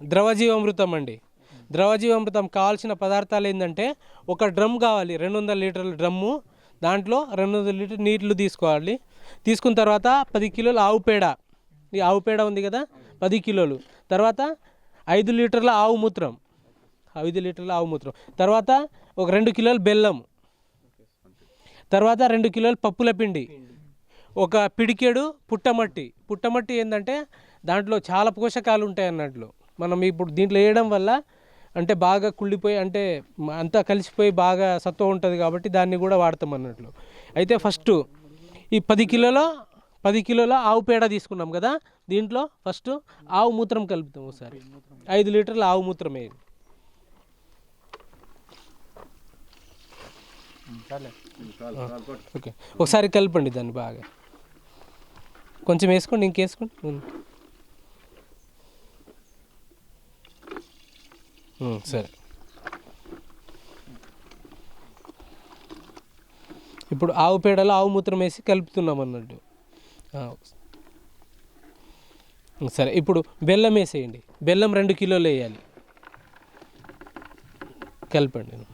ద్రవజీవామృతం అండి. ద్రవజీవామృతం కావాల్సిన పదార్థాలు ఏంటంటే ఒక డ్రమ్ కావాలి, 200 లీటర్ల డ్రమ్ము. దాంట్లో 200 లీటర్ నీళ్లు తీసుకోవాలి. తీసుకున్న తర్వాత 10 కిలోల ఆవు పేడ, ఈ ఆవు పేడ ఉంది కదా 10 కిలోలు. తర్వాత 5 లీటర్ల ఆవు మూత్రం, 5 లీటర్ల ఆవు మూత్రం. తర్వాత ఒక 2 కిలోల బెల్లం. తర్వాత 2 కిలోల పప్పుల పిండి, ఒక పిడికెడు పుట్టమట్టి. పుట్టమట్టి ఏంటంటే దాంట్లో చాలా పోషకాలు ఉంటాయి అన్నట్లు. మనం ఇప్పుడు దీంట్లో వేయడం వల్ల అంటే బాగా కుళ్ళిపోయి అంటే అంతా కలిసిపోయి బాగా సత్వ ఉంటుంది కాబట్టి దాన్ని కూడా వాడతాం అన్నట్లు. అయితే ఫస్ట్ ఈ 10 కిలోల ఆవు పేడ తీసుకున్నాం కదా, దీంట్లో ఫస్ట్ ఆవు మూత్రం కలుపుతాం. ఒకసారి 5 లీటర్ల ఆవు మూత్రం వేయాలి. ఓకే, ఒకసారి కలపండి దాన్ని బాగా. కొంచెం వేసుకోండి, ఇంకేసుకోండి. సరే, ఇప్పుడు ఆవు పేడలో ఆవు మూత్రం వేసి కలుపుతున్నాం అన్నట్టు. సరే, ఇప్పుడు బెల్లం వేసేయండి. బెల్లం 2 కిలోలు వేయాలి. కలపండి.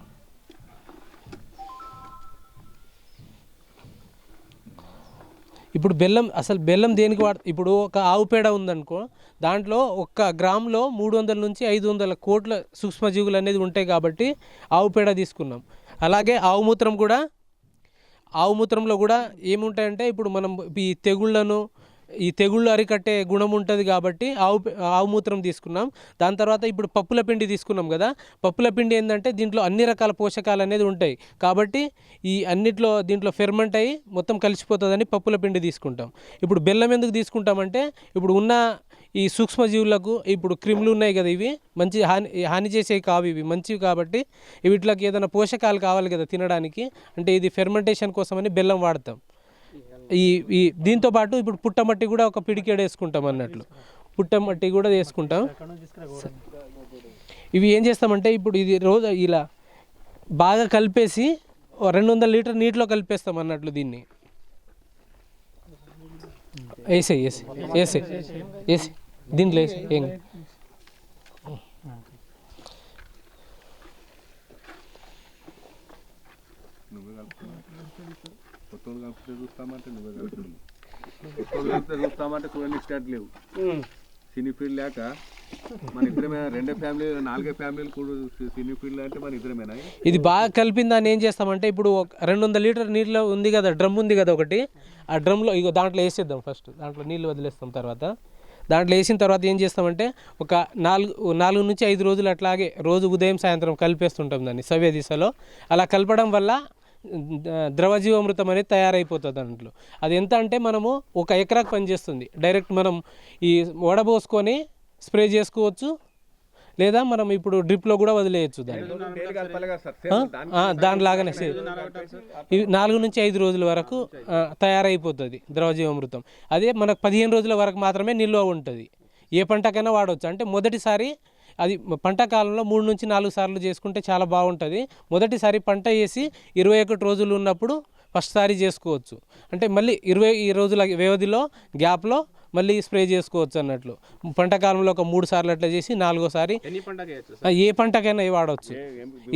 ఇప్పుడు బెల్లం దేనికి ఇప్పుడు ఒక ఆవు పేడ ఉందనుకో, దాంట్లో 1 గ్రాములో 300 నుంచి 500 కోట్ల సూక్ష్మజీవులు అనేది ఉంటాయి కాబట్టి ఆవు పేడ తీసుకున్నాం. అలాగే ఆవు మూత్రంలో కూడా ఏముంటాయంటే ఇప్పుడు మనం ఈ తెగుళ్ళు అరికట్టే గుణం ఉంటుంది కాబట్టి ఆవు మూత్రం తీసుకున్నాం. దాని తర్వాత ఇప్పుడు పప్పుల పిండి తీసుకున్నాం కదా, పప్పుల పిండి ఏంటంటే దీంట్లో అన్ని రకాల పోషకాలు అనేది ఉంటాయి కాబట్టి దీంట్లో ఫెర్మెంట్ అయ్యి మొత్తం కలిసిపోతుందని పప్పుల పిండి తీసుకుంటాం. ఇప్పుడు బెల్లం ఎందుకు తీసుకుంటామంటే ఇప్పుడు ఉన్న ఈ సూక్ష్మజీవులకు ఇప్పుడు క్రిములు ఉన్నాయి కదా, ఇవి మంచి హాని చేసేవి కావు, ఇవి మంచివి కాబట్టి వీటికి ఏదైనా పోషకాలు కావాలి కదా తినడానికి, అంటే ఇది ఫెర్మెంటేషన్ కోసమని బెల్లం వాడతాం. ఈ దీంతో పాటు ఇప్పుడు పుట్టమట్టి కూడా ఒక పిడికెడు వేసుకుంటాం అన్నట్లు. పుట్టమట్టి కూడా వేసుకుంటాం. ఇవి ఏం చేస్తామంటే ఇప్పుడు ఇది రోజు ఇలా బాగా కలిపేసి 200 లీటర్ నీటిలో కలిపేస్తాం అన్నట్లు. దీన్ని వేసే దీంట్లో వేసి ఏం చూస్తామంటే చూడండి స్టార్ట్ లేవు. సినీ ఫీల్డ్ లేక మన ఇద్దరమే, 2 ఫ్యామిలీ 4 ఫ్యామిలీలు కూడా సినీ ఫీల్డ్ అంటే మన ఇద్దరమేనా. ఇది బాగా కలిపిందాన్ని ఏం చేస్తామంటే ఇప్పుడు 200 లీటర్ నీళ్ళు ఉంది కదా, డ్రమ్ ఉంది కదా ఒకటి, ఆ డ్రమ్లో దాంట్లో వేసేద్దాం. ఫస్ట్ దాంట్లో నీళ్ళు వదిలేస్తాం. తర్వాత దాంట్లో వేసిన తర్వాత ఏం చేస్తామంటే ఒక 4 నుంచి 5 రోజులు అట్లాగే రోజు ఉదయం సాయంత్రం కలిపేస్తుంటాం దాన్ని సవ్య దిశలో. అలా కలపడం వల్ల ద్రవజీవామృతం అనేది తయారైపోతుంది దాంట్లో. అది ఎంత అంటే మనము 1 ఎకరాకు పనిచేస్తుంది. డైరెక్ట్ మనం ఈ వడబోసుకొని స్ప్రే చేసుకోవచ్చు, లేదా మనం ఇప్పుడు డ్రిప్లో కూడా వదిలేయచ్చు దాన్ని. దానిలాగానే 4 నుంచి 5 రోజుల వరకు తయారైపోతుంది ద్రవజీవామృతం. అదే మనకు 15 రోజుల వరకు మాత్రమే నిల్వ ఉంటుంది. ఏ పంటకైనా వాడవచ్చు. అంటే మొదటిసారి అది పంట కాలంలో 3 నుంచి 4 సార్లు చేసుకుంటే చాలా బాగుంటుంది. మొదటిసారి పంట వేసి 21 రోజులు ఉన్నప్పుడు ఫస్ట్ సారి చేసుకోవచ్చు. అంటే మళ్ళీ 20 రోజుల వ్యవధిలో గ్యాప్లో మళ్ళీ స్ప్రే చేసుకోవచ్చు అన్నట్లు. పంట కాలంలో ఒక 3 సార్లు అట్లా చేసి 4వసారి ఏ పంటకైనా వాడవచ్చు,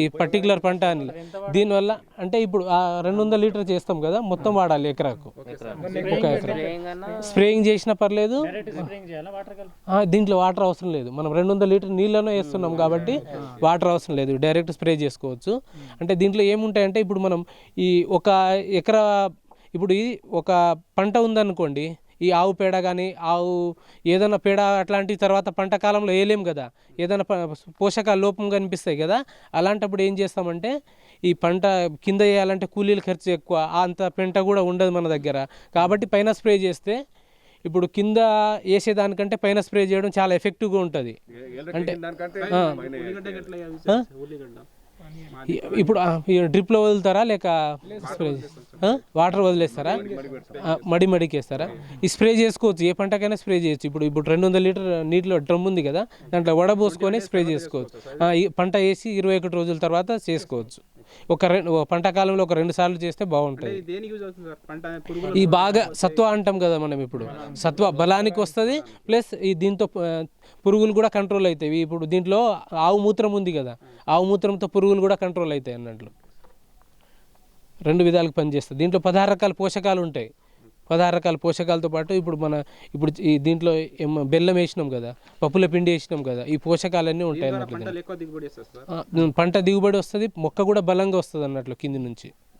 ఈ పర్టికులర్ పంట అని. దీనివల్ల అంటే ఇప్పుడు 200 లీటర్ చేస్తాం కదా, మొత్తం వాడాలి ఎకరాకు. 1 ఎకరా స్ప్రేయింగ్ చేసినా పర్లేదు, దీంట్లో వాటర్ అవసరం లేదు. మనం 200 లీటర్ నీళ్ళను వేస్తున్నాం కాబట్టి వాటర్ అవసరం లేదు, డైరెక్ట్ స్ప్రే చేసుకోవచ్చు. అంటే దీంట్లో ఏముంటాయంటే ఇప్పుడు మనం ఈ 1 ఎకరా ఇప్పుడు ఈ ఒక పంట ఉందనుకోండి, ఈ ఆవు పేడ కానీ ఏదైనా పేడ అట్లాంటివి తర్వాత పంట కాలంలో వేయలేం కదా, ఏదైనా పోషకాల లోపం కనిపిస్తాయి కదా. అలాంటప్పుడు ఏం చేస్తామంటే ఈ పంట కింద వేయాలంటే కూలీల ఖర్చు ఎక్కువ, అంత పెంట కూడా ఉండదు మన దగ్గర. కాబట్టి పైన స్ప్రే చేస్తే ఇప్పుడు కింద వేసేదానికంటే పైన స్ప్రే చేయడం చాలా ఎఫెక్టివ్గా ఉంటుంది. అంటే ఇప్పుడు డ్రిప్లో వదులుతారా లేక స్ప్రే వాటర్ వదిలేస్తారా, మడికి వేస్తారా? ఈ స్ప్రే చేసుకోవచ్చు, ఏ పంటకైనా స్ప్రే చేయొచ్చు. ఇప్పుడు 200 లీటర్ నీటిలో డ్రమ్ ఉంది కదా, దాంట్లో వడబోసుకొని స్ప్రే చేసుకోవచ్చు. ఈ పంట వేసి 21 రోజుల తర్వాత చేసుకోవచ్చు. పంట కాలంలో ఒక 2 సార్లు చేస్తే బాగుంటుంది. ఈ బాగా సత్వ అంటాం కదా మనం, ఇప్పుడు సత్వ బలానికి వస్తుంది, ప్లస్ ఈ దీంతో పురుగులు కూడా కంట్రోల్ అవుతాయి. ఇప్పుడు దీంట్లో ఆవు మూత్రం ఉంది కదా, ఆవు మూత్రంతో పురుగులు కూడా కంట్రోల్ అవుతాయి అన్నట్లు. 2 విధాలకు పనిచేస్తుంది. దీంట్లో 16 రకాల పోషకాలు ఉంటాయి. 16 రకాల పోషకాలతో పాటు ఇప్పుడు ఈ దీంట్లో బెల్లం వేసినాం కదా, పప్పుల పిండి వేసినాం కదా, ఈ పోషకాలన్నీ ఉంటాయి అన్నట్లు. పంట దిగుబడి వస్తుంది, మొక్క కూడా బలంగా వస్తుంది అన్నట్లు కింది నుంచి.